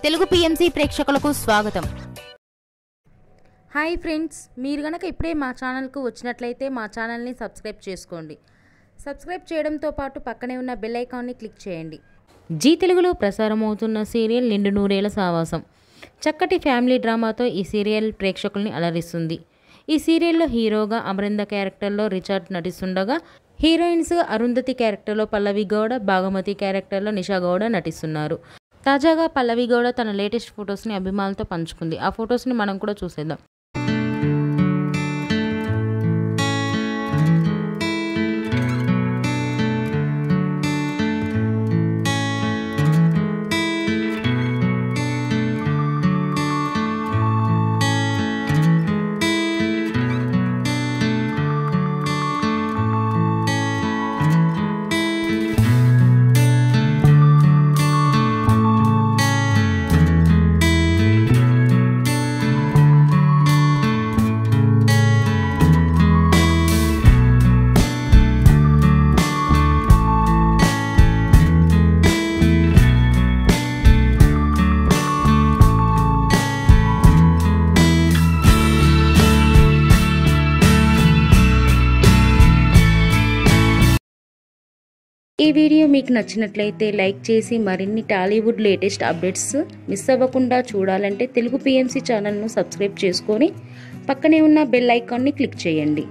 Telugu PMC ప్రేక్షకులకు స్వాగతం. Hi friends, మీరు గనక ఇప్పుడే మా ఛానల్కు వచ్చినట్లయితే మా ఛానల్ని సబ్స్క్రైబ్ చేసుకోండి. సబ్స్క్రైబ్ చేయడంతో పాటు పక్కనే ఉన్న బెల్ ఐకాన్ని క్లిక్ చేయండి. జీ తెలుగులో ప్రసారమవుతున్న సీరియల్ నిండు నూరేళ్ల సావాసం చక్కటి ఫ్యామిలీ డ్రామాతో ఈ సీరియల్ ప్రేక్షకుల్ని అలరిస్తుంది. ఈ సీరియల్లో హీరోగా అమరింద క్యారెక్టర్లో రిచర్డ్ నటిస్తుండగా, హీరోయిన్స్ అరుంధతి క్యారెక్టర్లో పల్లవి గౌడ, భాగమతి క్యారెక్టర్లో నిషా గౌడ నటిస్తున్నారు. తాజాగా పల్లవి గౌడ తన లేటెస్ట్ ఫొటోస్ని అభిమానులతో పంచుకుంది. ఆ ఫొటోస్ని మనం కూడా చూసేద్దాం. ఈ వీడియో మీకు నచ్చినట్లయితే లైక్ చేసి మరిన్ని టాలీవుడ్ లేటెస్ట్ అప్డేట్స్ మిస్ అవ్వకుండా చూడాలంటే తెలుగు పిఎంసి ఛానల్ను సబ్స్క్రైబ్ చేసుకొని పక్కనే ఉన్న బెల్ ఐకాన్ని క్లిక్ చేయండి.